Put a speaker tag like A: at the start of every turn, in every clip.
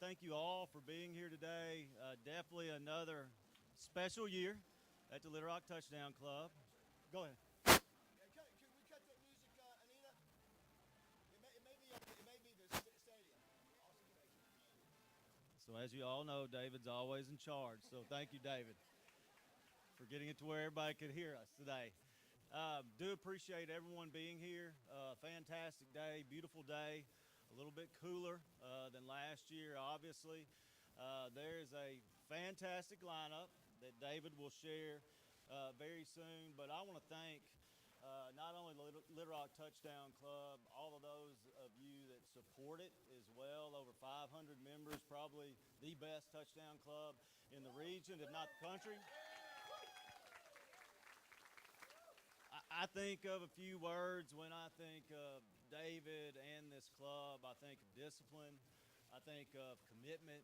A: thank you all for being here today. Definitely another special year at the Little Rock Touchdown Club. Go ahead.
B: Can we cut that music, Anita? It may be the stadium.
A: So as you all know, David's always in charge. So thank you, David, for getting it to where everybody could hear us today. Do appreciate everyone being here. Fantastic day, beautiful day. A little bit cooler than last year, obviously. There is a fantastic lineup that David will share very soon. But I want to thank not only the Little Rock Touchdown Club, all of those of you that support it as well. Over 500 members, probably the best touchdown club in the region, if not the country. I think of a few words when I think of David and this club. I think of discipline, I think of commitment,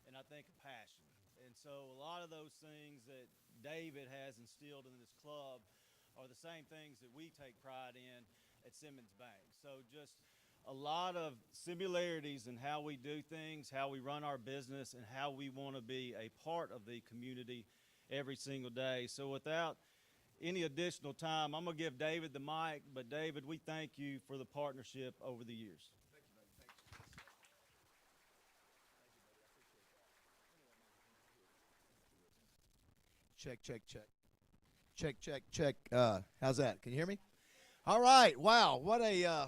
A: and I think of passion. And so a lot of those things that David has instilled in this club are the same things that we take pride in at Simmons Bank. So just a lot of similarities in how we do things, how we run our business, and how we want to be a part of the community every single day. So without any additional time, I'm going to give David the mic. But David, we thank you for the partnership over the years.
B: Thank you, buddy. Thank you. Check, check, check. Check, check, check. How's that? Can you hear me? All right. Wow. What a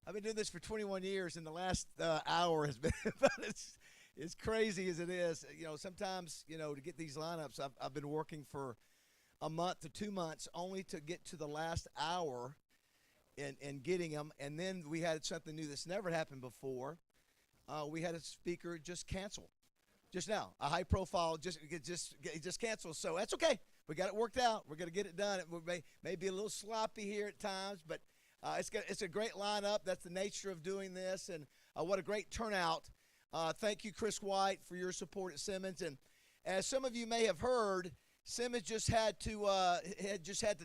B: I've been doing this for 21 years, and the last hour has been about as crazy as it is. You know, sometimes, to get these lineups, I've been working for a month to 2 months only to get to the last hour and getting them. And then we had something new that's never happened before. We had a speaker just cancel just now, a high profile just cancel. So that's okay. We got it worked out. We're going to get it done. It may be a little sloppy here at times, but it's a great lineup. That's the nature of doing this, and what a great turnout. Thank you, Chris White, for your support at Simmons. And as some of you may have heard, Simmons just had to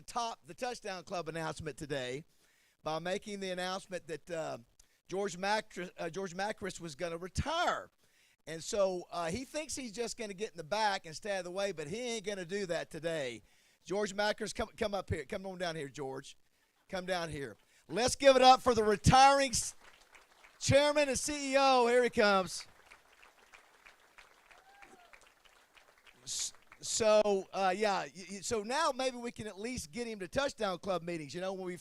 B: top the Touchdown Club announcement today by making the announcement that George Makris was going to retire. And so he thinks he's just going to get in the back and stay out of the way, but he ain't going to do that today. George Makris, come up here. Come on down here, George. Come down here. Let's give it up for the retiring chairman and CEO. Here he comes. So, so now maybe we can at least get him to Touchdown Club meetings. You know, when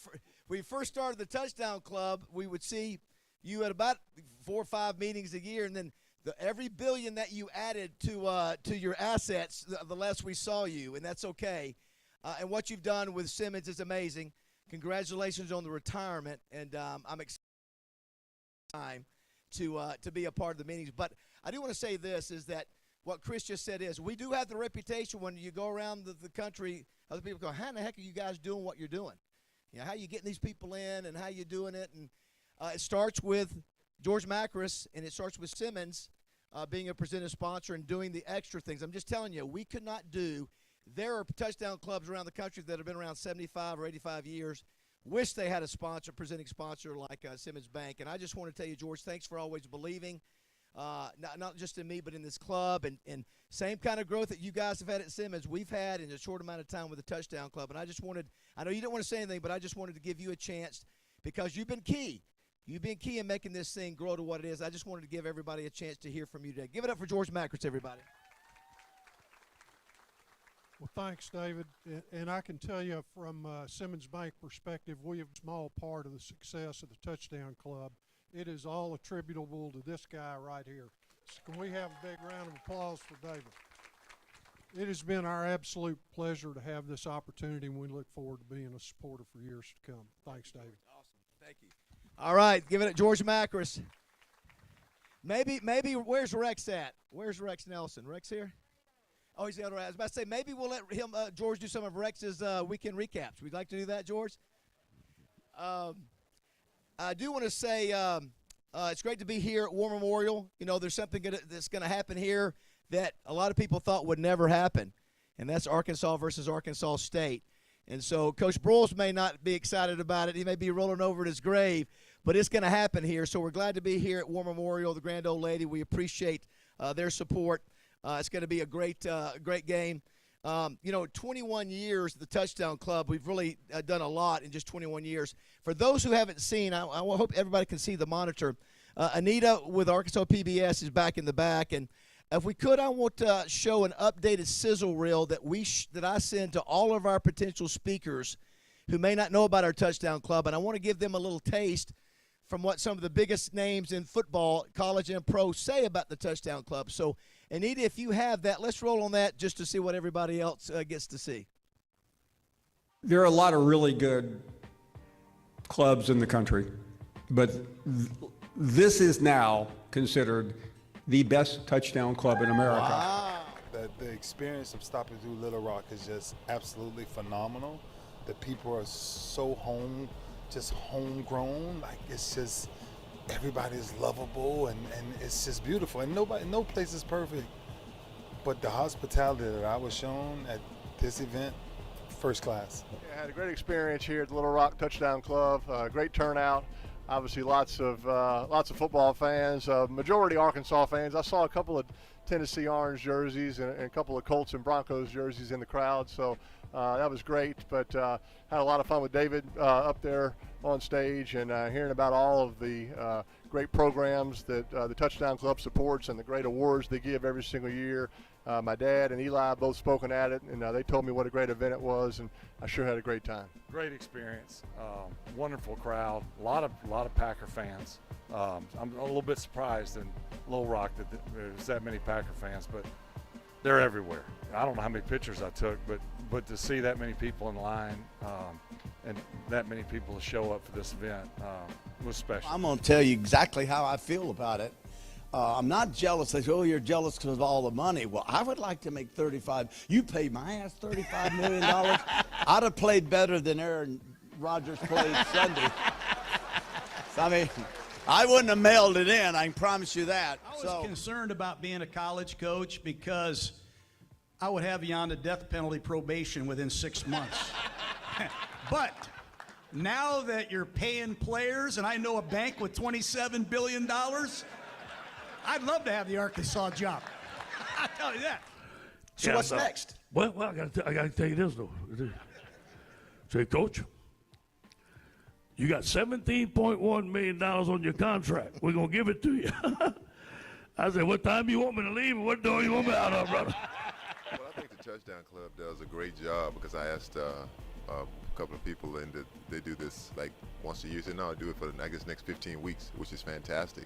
B: we first started the Touchdown Club, we would see you at about 4 or 5 meetings a year, and then every billion that you added to your assets, the less we saw you, and that's okay. And what you've done with Simmons is amazing. Congratulations on the retirement, and I'm excited to be a part of the meetings. But I do want to say this, is that what Chris just said is, we do have the reputation when you go around the country, other people go, how in the heck are you guys doing what you're doing? You know, how are you getting these people in, and how you doing it? And it starts with George Makris, and it starts with Simmons being a presenting sponsor and doing the extra things. I'm just telling you, we could not do. There are touchdown clubs around the country that have been around 75 or 85 years. Wish they had a presenting sponsor like Simmons Bank. And I just want to tell you, George, thanks for always believing, not just in me, but in this club. And same kind of growth that you guys have had at Simmons, we've had in a short amount of time with the Touchdown Club. And I know you didn't want to say anything, but I just wanted to give you a chance because you've been key. You've been key in making this thing grow to what it is. I just wanted to give everybody a chance to hear from you today. Give it up for George Makris, everybody.
C: Well, thanks, David. And I can tell you from Simmons Bank perspective, we have a small part of the success of the Touchdown Club. It is all attributable to this guy right here. So can we have a big round of applause for David? It has been our absolute pleasure to have this opportunity, and we look forward to being a supporter for years to come. Thanks, David.
B: Awesome. Thank you. All right, give it to George Makris. Maybe, where's Rex at? Where's Rex Nelson? Rex here? Oh, he's the other. I was about to say, maybe we'll let him, George, do some of Rex's weekend recaps. We'd like to do that, George. I do want to say it's great to be here at War Memorial. You know, there's something that's going to happen here that a lot of people thought would never happen, and that's Arkansas versus Arkansas State. And so Coach Broyles may not be excited about it. He may be rolling over in his grave. but it's going to happen here. So we're glad to be here at War Memorial, the Grand Old Lady. We appreciate their support. It's going to be a great game. 21 years at the Touchdown Club, we've really done a lot in just 21 years. For those who haven't seen, I hope everybody can see the monitor. Anita with Arkansas PBS is back in the back, and if we could, I want to show an updated sizzle reel that I send to all of our potential speakers who may not know about our Touchdown Club, and I want to give them a little taste from what some of the biggest names in football, college and pro, say about the Touchdown Club. So, Anita, if you have that, let's roll on that just to see what everybody else gets to see.
D: There are a lot of really good clubs in the country, but this is now considered the best touchdown club in America.
B: Wow.
E: The experience of stopping through Little Rock is just absolutely phenomenal. The people are so homegrown. Like, it's just, everybody's lovable, and it's just beautiful. And no place is perfect. But the hospitality that I was shown at this event, first class.
F: Yeah, I had a great experience here at the Little Rock Touchdown Club. Great turnout. Obviously, lots of football fans. Majority Arkansas fans. I saw a couple of Tennessee Orange jerseys and a couple of Colts and Broncos jerseys in the crowd. So that was great. But had a lot of fun with David up there on stage and hearing about all of the great programs that the Touchdown Club supports and the great awards they give every single year. My dad and Eli both spoken at it, and they told me what a great event it was, and I sure had a great time.
G: Great experience, wonderful crowd, a lot of Packer fans. I'm a little bit surprised in Little Rock that there's that many Packer fans, but they're everywhere. I don't know how many pictures I took, but to see that many people in line and that many people to show up for this event was special.
H: I'm going to tell you exactly how I feel about it. I'm not jealous. They say, oh, you're jealous because of all the money. Well, I would like to make You paid my ass $35 million. I'd have played better than Aaron Rodgers played Sunday. I mean, I wouldn't have mailed it in. I can promise you that.
I: I was concerned about being a college coach because I would have you on the death penalty probation within 6 months. But now that you're paying players, and I know a bank with $27 billion, I'd love to have the Arkansas job. I'll tell you that.
B: So what's next?
J: Well, I got to tell you this, though. Say, Coach, you got $17.1 million on your contract. We're going to give it to you. I said, what time you want me to leave and what door you want me out of, brother?
K: Well, I think the Touchdown Club does a great job because I asked a couple of people, and they do this like once a year. They said, no, I do it for the next 15 weeks, which is fantastic.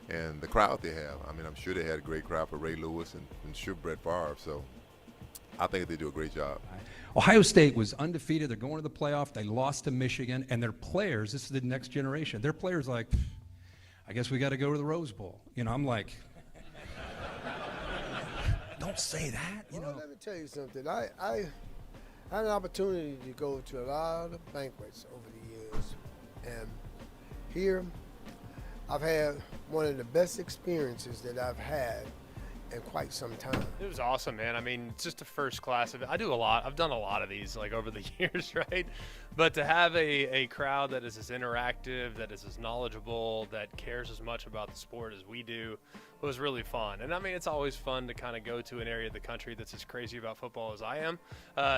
K: And the crowd they have, I mean, I'm sure they had a great crowd for Ray Lewis and sure Brett Favre. So I think they do a great job.
L: Ohio State was undefeated. They're going to the playoff. They lost to Michigan. And their players, this is the next generation, their players like, I guess we got to go to the Rose Bowl. You know, I'm like, don't say that. You know.
M: Let me tell you something. I had an opportunity to go to a lot of banquets over the years. And here, I've had one of the best experiences that I've had in quite some time.
N: It was awesome, man. I mean, it's just a first class event. I do a lot. I've done a lot of these like over the years, right? But to have a crowd that is as interactive, that is as knowledgeable, that cares as much about the sport as we do was really fun. And I mean, it's always fun to kind of go to an area of the country that's as crazy about football as I am.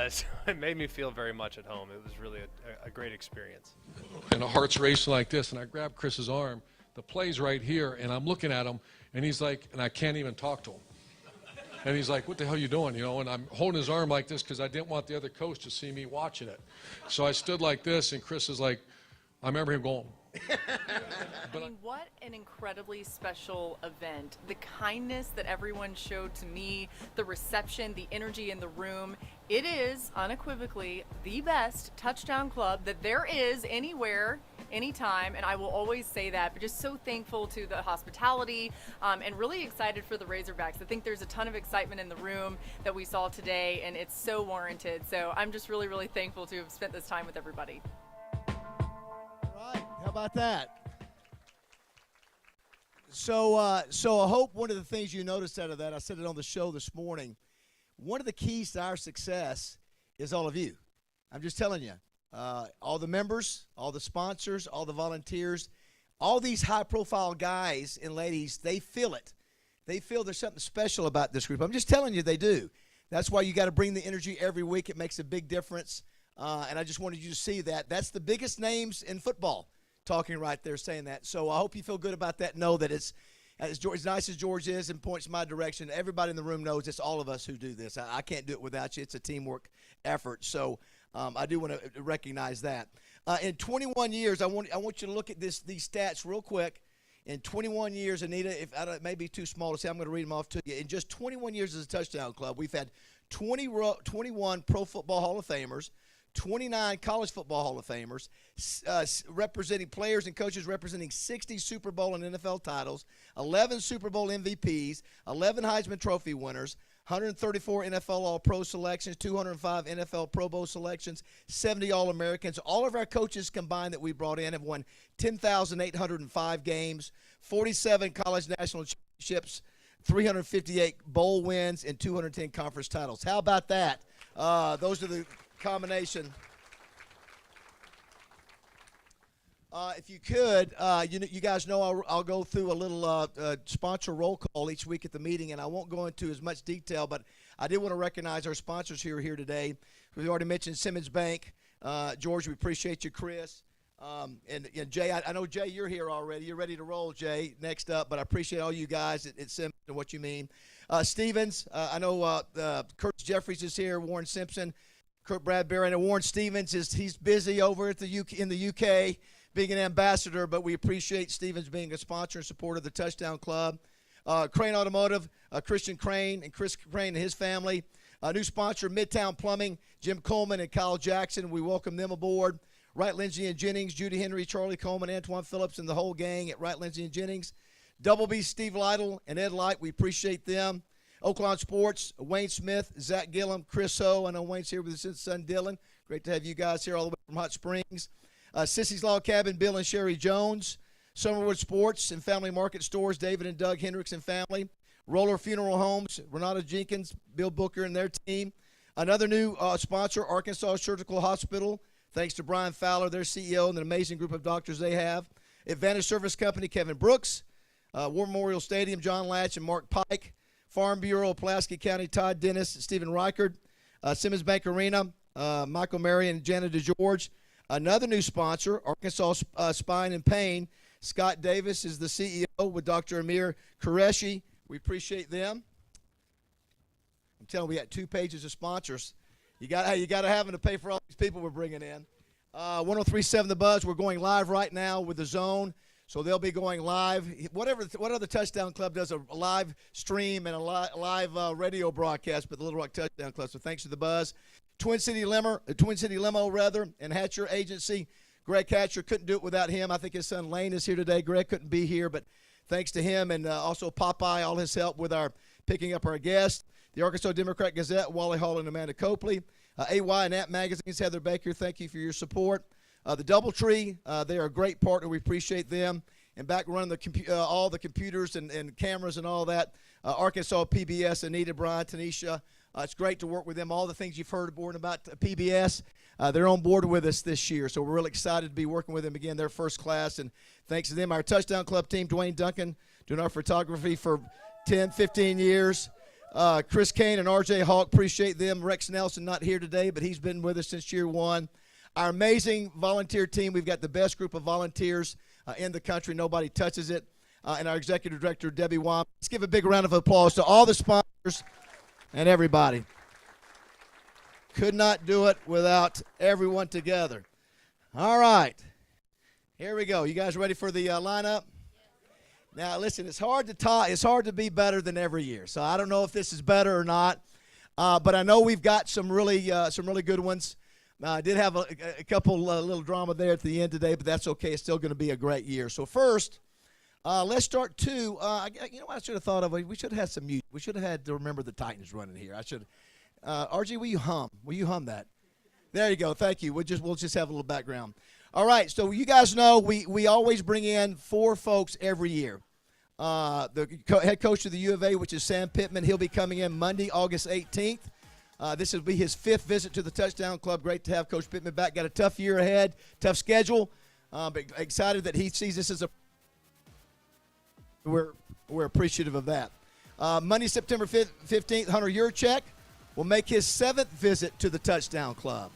N: So it made me feel very much at home. It was really a great experience.
O: And a heart's racing like this, and I grabbed Chris's arm. The play's right here, and I'm looking at him, and he's like, and I can't even talk to him. And he's like, what the hell are you doing, you know? And I'm holding his arm like this because I didn't want the other coach to see me watching it. So I stood like this, and Chris is like, I remember him going.
P: I mean, what an incredibly special event. The kindness that everyone showed to me, the reception, the energy in the room. It is unequivocally the best touchdown club that there is anywhere, anytime, and I will always say that. But just so thankful to the hospitality and really excited for the Razorbacks. I think there's a ton of excitement in the room that we saw today, and it's so warranted. So I'm just really, really thankful to have spent this time with everybody.
B: How about that? So I hope one of the things you noticed out of that, I said it on the show this morning, one of the keys to our success is all of you. I'm just telling you, all the members, all the sponsors, all the volunteers, all these high-profile guys and ladies, they feel it. They feel there's something special about this group. I'm just telling you, they do. That's why you got to bring the energy every week. It makes a big difference. And I just wanted you to see that. That's the biggest names in football talking right there, saying that. So I hope you feel good about that. Know that it's as nice as George is and points my direction. Everybody in the room knows it's all of us who do this. I can't do it without you. It's a teamwork effort. So I do want to recognize that. In 21 years, I want you to look at these stats real quick. In 21 years, Anita, it may be too small to say, I'm going to read them off to you. In just 21 years as a touchdown club, we've had 21 Pro Football Hall of Famers, 29 College Football Hall of Famers, representing players and coaches representing 60 Super Bowl and NFL titles, 11 Super Bowl MVPs, 11 Heisman Trophy winners, 134 NFL All-Pro selections, 205 NFL Pro Bowl selections, 70 All-Americans. All of our coaches combined that we brought in have won 10,805 games, 47 college national championships, 358 bowl wins, and 210 conference titles. How about that? Those are the combination. If you could, you guys know I'll go through a little sponsor roll call each week at the meeting, and I won't go into as much detail, but I did want to recognize our sponsors who are here today. We already mentioned Simmons Bank. George, we appreciate you, Chris. And Jay, I know, Jay, you're here already. You're ready to roll, Jay, next up, but I appreciate all you guys at Simmons and what you mean. Stevens, I know Kurt Jeffries is here, Warren Simpson, Kurt Bradbury. I know Warren Stevens, he's busy over at in the UK, being an ambassador, but we appreciate Stevens being a sponsor and supporter of the Touchdown Club. Crane Automotive, Christian Crane and Chris Crane and his family. New sponsor, Midtown Plumbing, Jim Coleman and Kyle Jackson. We welcome them aboard. Wright, Lindsay, and Jennings, Judy Henry, Charlie Coleman, Antoine Phillips, and the whole gang at Wright, Lindsay, and Jennings. Double B, Steve Lytle, and Ed Light, we appreciate them. Oaklawn Sports, Wayne Smith, Zach Gillum, Chris Ho. I know Wayne's here with his son Dylan. Great to have you guys here all the way from Hot Springs. Sissy's Log Cabin, Bill and Sherry Jones. Summerwood Sports and Family Market Stores, David and Doug Hendricks and family. Roller Funeral Homes, Renata Jenkins, Bill Booker and their team. Another new sponsor, Arkansas Surgical Hospital. Thanks to Brian Fowler, their CEO, and an amazing group of doctors they have. Advantage Service Company, Kevin Brooks. War Memorial Stadium, John Latch and Mark Pike. Farm Bureau, Pulaski County, Todd Dennis, Stephen Reichard. Simmons Bank Arena, Michael Marion and Janet DeGeorge. Another new sponsor, Arkansas Spine and Pain. Scott Davis is the CEO with Dr. Amir Qureshi. We appreciate them. I'm telling you, we got 2 pages of sponsors. You got to have them to pay for all these people we're bringing in. 103.7 The Buzz, we're going live right now with The Zone. So they'll be going live. What other Touchdown Club does a live stream and a live radio broadcast, but the Little Rock Touchdown Club. So thanks to The Buzz. Twin City Limo, and Hatcher Agency. Greg Hatcher, couldn't do it without him. I think his son Lane is here today. Greg couldn't be here, but thanks to him and also Popeye, all his help with our picking up our guests. The Arkansas Democrat Gazette, Wally Hall and Amanda Copley. AY and App Magazines, Heather Baker, thank you for your support. The Doubletree, they are a great partner. We appreciate them. And back running all the computers and cameras and all that, Arkansas PBS, Anita, Brian, Tanisha. It's great to work with them. All the things you've heard about PBS, they're on board with us this year. So we're really excited to be working with them again. They're first class. And thanks to them, our Touchdown Club team, Dwayne Duncan, doing our photography for 10, 15 years. Chris Kane and RJ Hawk, appreciate them. Rex Nelson not here today, but he's been with us since year one. Our amazing volunteer team, we've got the best group of volunteers in the country. Nobody touches it. And our executive director, Debbie Wam. Let's give a big round of applause to all the sponsors and everybody. Could not do it without everyone together. All right. Here we go. You guys ready for the lineup? Now, listen, it's hard to talk. It's hard to be better than every year. So I don't know if this is better or not, but I know we've got some really good ones. I did have a couple little drama there at the end today, but that's okay. It's still going to be a great year. So first, let's start you know what I should have thought of? We should have had some music. We should have had to Remember the Titans running here. I should. RG, will you hum? Will you hum that? There you go. Thank you. We'll just have a little background. All right, so you guys know we always bring in 4 folks every year. The head coach of the U of A, which is Sam Pittman, he'll be coming in Monday, August 18th. This will be his 5th visit to the Touchdown Club. Great to have Coach Pittman back. Got a tough year ahead, tough schedule, but excited that he sees this as a we're appreciative of that. Monday, September 15th, Hunter Yurchek will make his 7th visit to the Touchdown Club.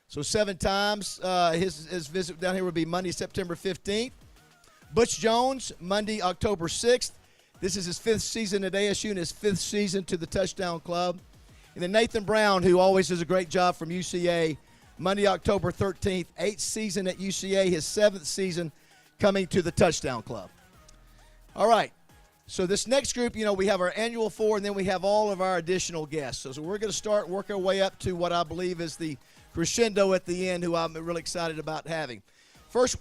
B: So 7 times. His visit down here will be Monday, September 15th. Butch Jones, Monday, October 6th. This is his 5th season at ASU and his 5th season to the Touchdown Club. And then Nathan Brown, who always does a great job from UCA, Monday, October 13th, 8th season at UCA, his 7th season coming to the Touchdown Club. All right. So this next group, we have our annual 4, and then we have all of our additional guests. So we're going to start work our way up to what I believe is the crescendo at the end, who I'm really excited about having. First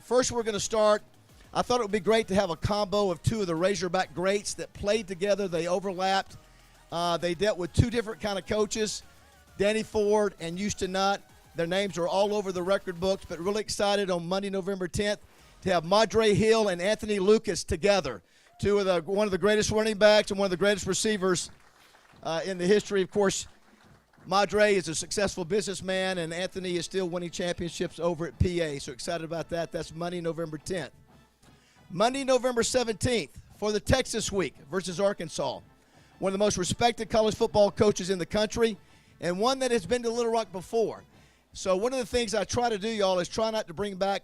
B: we're going to start. I thought it would be great to have a combo of 2 of the Razorback greats that played together. They overlapped. They dealt with 2 different kind of coaches, Danny Ford and Houston Nutt. Their names are all over the record books, but really excited on Monday, November 10th, to have Madre Hill and Anthony Lucas together. One of the greatest running backs and one of the greatest receivers in the history. Of course, Madre is a successful businessman, and Anthony is still winning championships over at PA. So excited about that. That's Monday, November 10th. Monday, November 17th, for the Texas Week versus Arkansas. One of the most respected college football coaches in the country, and one that has been to Little Rock before. So one of the things I try to do, y'all, is try not to bring back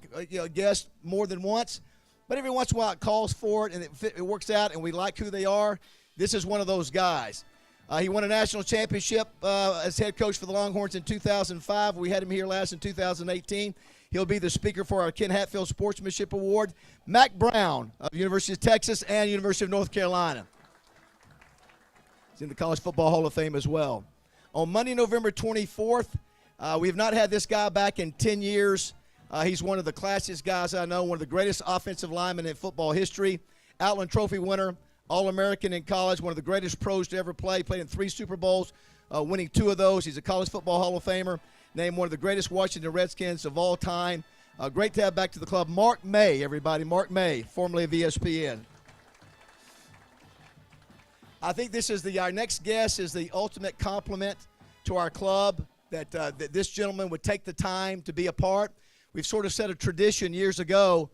B: guests more than once. But every once in a while it calls for it, and it works out, and we like who they are. This is one of those guys. He won a national championship as head coach for the Longhorns in 2005. We had him here last in 2018. He'll be the speaker for our Ken Hatfield Sportsmanship Award. Mack Brown of University of Texas and University of North Carolina. He's in the College Football Hall of Fame as well. On Monday, November 24th, we have not had this guy back in 10 years. He's one of the classiest guys I know, one of the greatest offensive linemen in football history. Outland Trophy winner, All-American in college, one of the greatest pros to ever play. Played in 3 Super Bowls, winning 2 of those. He's a College Football Hall of Famer, named one of the greatest Washington Redskins of all time. Great to have back to the club. Mark May, everybody. Mark May, formerly of ESPN. I think our next guest is the ultimate compliment to our club that this gentleman would take the time to be a part. We've sort of set a tradition years ago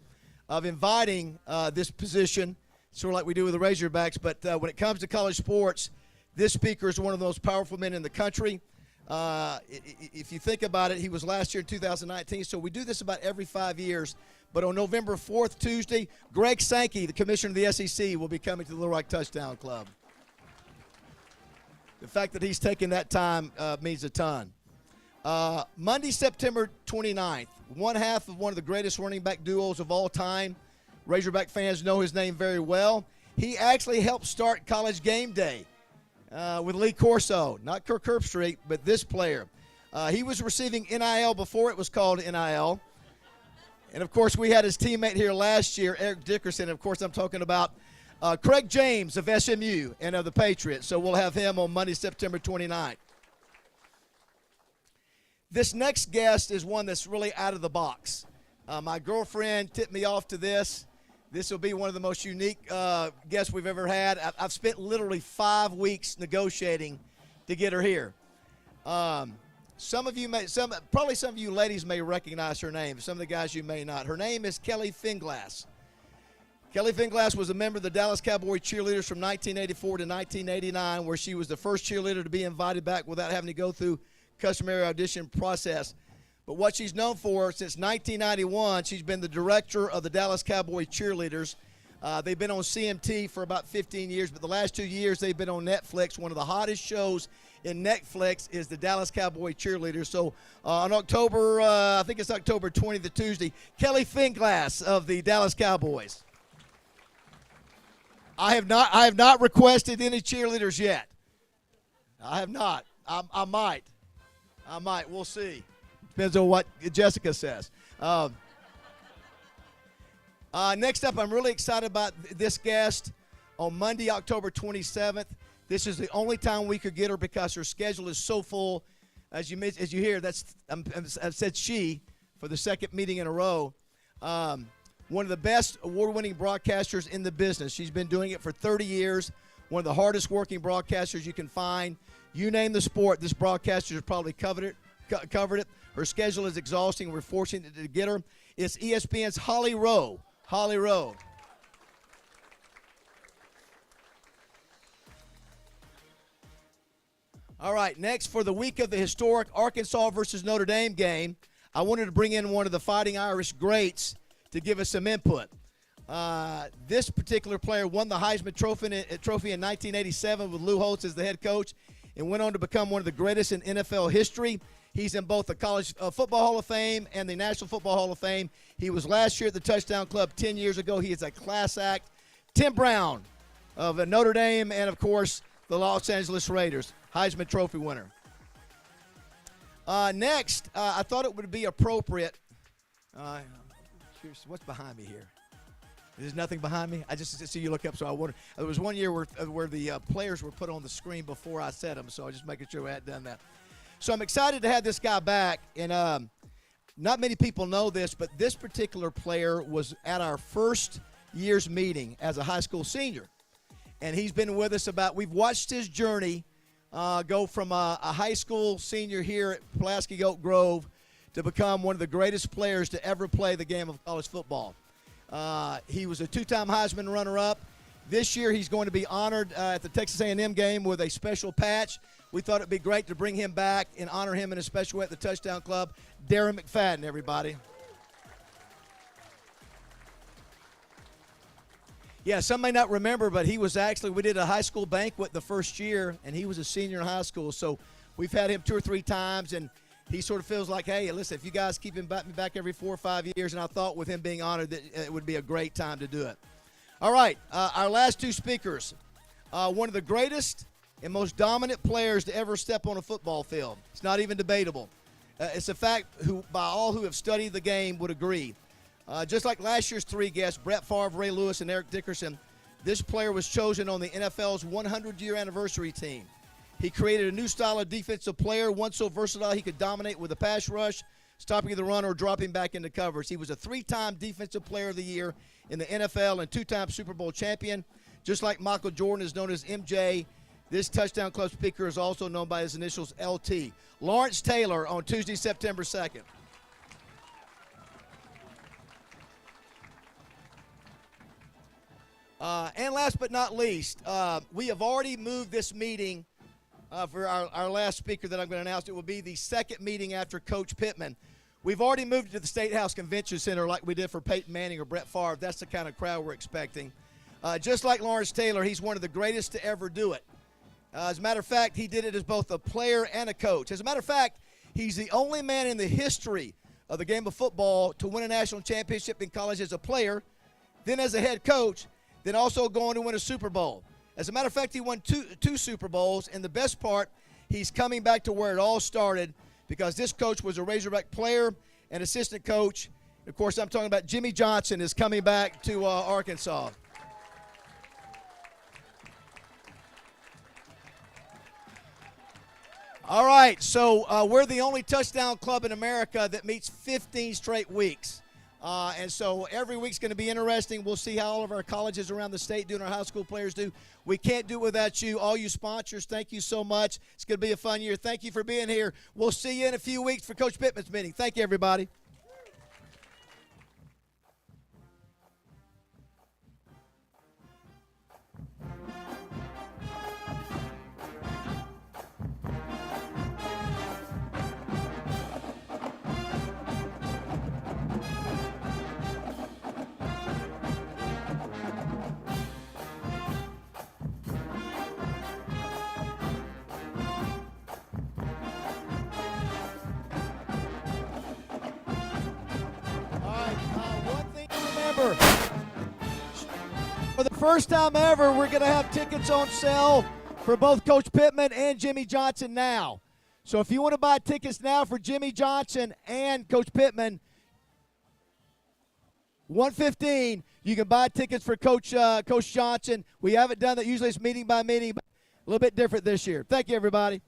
B: of inviting this position, sort of like we do with the Razorbacks. But when it comes to college sports, this speaker is one of the most powerful men in the country. If you think about it, he was last year in 2019, so we do this about every 5 years. But on November 4th, Tuesday, Greg Sankey, the commissioner of the SEC, will be coming to the Little Rock Touchdown Club. The fact that he's taking that time means a ton. Monday, September 29th, one half of one of the greatest running back duos of all time. Razorback fans know his name very well. He actually helped start College Game Day with Lee Corso, not Kirk Herbstreit, but this player. He was receiving NIL before it was called NIL. And, of course, we had his teammate here last year, Eric Dickerson. Of course, I'm talking about Craig James of SMU and of the Patriots. So we'll have him on Monday, September 29th. This next guest is one that's really out of the box. My girlfriend tipped me off to this. This will be one of the most unique guests we've ever had. I've spent literally 5 weeks negotiating to get her here. Some of you probably some of you ladies may recognize her name. Some of the guys you may not. Her name is Kelly Finglass. Kelly Finglass was a member of the Dallas Cowboy cheerleaders from 1984 to 1989, where she was the first cheerleader to be invited back without having to go through customary audition process. But what she's known for, since 1991, she's been the director of the Dallas Cowboy cheerleaders. They've been on CMT for about 15 years, but the last 2 years they've been on Netflix. One of the hottest shows in Netflix is the Dallas Cowboy cheerleaders. So on October, I think it's October 20th, the Tuesday, Kelly Finglass of the Dallas Cowboys. I have not requested any cheerleaders yet. I have not. I might. We'll see. Depends on what Jessica says. Next up, I'm really excited about this guest. On Monday, October 27th, this is the only time we could get her because her schedule is so full. As you hear, I've said she for the second meeting in a row. One of the best award-winning broadcasters in the business. She's been doing it for 30 years. One of the hardest working broadcasters you can find. You name the sport, this broadcaster has probably covered it. Her schedule is exhausting. We're fortunate to get her. It's ESPN's Holly Rowe. Holly Rowe. All right, next for the week of the historic Arkansas versus Notre Dame game, I wanted to bring in one of the Fighting Irish greats to give us some input. This particular player won the Heisman Trophy in 1987 with Lou Holtz as the head coach and went on to become one of the greatest in NFL history. He's in both the College Football Hall of Fame and the National Football Hall of Fame. He was last year at the Touchdown Club 10 years ago. He is a class act. Tim Brown of Notre Dame and, of course, the Los Angeles Raiders, Heisman Trophy winner. Next, I thought it would be appropriate. What's behind me here? There's nothing behind me. I just see you look up, so I wonder. There was one year where the players were put on the screen before I said them, so I was just making sure we hadn't done that. So I'm excited to have this guy back, and not many people know this, but this particular player was at our first year's meeting as a high school senior, and he's been with us we've watched his journey go from a high school senior here at Pulaski Oak Grove to become one of the greatest players to ever play the game of college football. He was a two-time Heisman runner-up. This year he's going to be honored at the Texas A&M game with a special patch. We thought it'd be great to bring him back and honor him in a special way at the Touchdown Club. Darren McFadden, everybody. Yeah, some may not remember, but he was we did a high school banquet the first year, and he was a senior in high school. So we've had him 2 or 3 times, and he sort of feels like, hey, listen, if you guys keep him back every 4 or 5 years, and I thought with him being honored that it would be a great time to do it. All right, our last 2 speakers, one of the greatest and most dominant players to ever step on a football field. It's not even debatable. It's a fact by all who have studied the game would agree. Just like last year's 3 guests, Brett Favre, Ray Lewis, and Eric Dickerson, this player was chosen on the NFL's 100-year anniversary team. He created a new style of defensive player, one so versatile he could dominate with a pass rush, stopping the run, or dropping back into covers. He was a 3-time Defensive Player of the Year in the NFL and 2-time Super Bowl champion. Just like Michael Jordan is known as MJ, this Touchdown Club speaker is also known by his initials LT. Lawrence Taylor on Tuesday, September 2nd. And last but not least, we have already moved this meeting for our last speaker that I'm going to announce. It will be the second meeting after Coach Pittman. We've already moved it to the State House Convention Center like we did for Peyton Manning or Brett Favre. That's the kind of crowd we're expecting. Just like Lawrence Taylor, he's one of the greatest to ever do it. As a matter of fact, he did it as both a player and a coach. As a matter of fact, he's the only man in the history of the game of football to win a national championship in college as a player, then as a head coach, then also going to win a Super Bowl. As a matter of fact, he won two Super Bowls, and the best part, he's coming back to where it all started because this coach was a Razorback player and assistant coach. Of course, I'm talking about Jimmy Johnson is coming back to Arkansas. All right, so we're the only touchdown club in America that meets 15 straight weeks. And so every week's going to be interesting. We'll see how all of our colleges around the state do and our high school players do. We can't do it without you. All you sponsors, thank you so much. It's going to be a fun year. Thank you for being here. We'll see you in a few weeks for Coach Pittman's meeting. Thank you, everybody. For the first time ever, we're going to have tickets on sale for both Coach Pittman and Jimmy Johnson now. So if you want to buy tickets now for Jimmy Johnson and Coach Pittman, $115, you can buy tickets for Coach Johnson. We haven't done that. Usually it's meeting by meeting, but a little bit different this year. Thank you, everybody.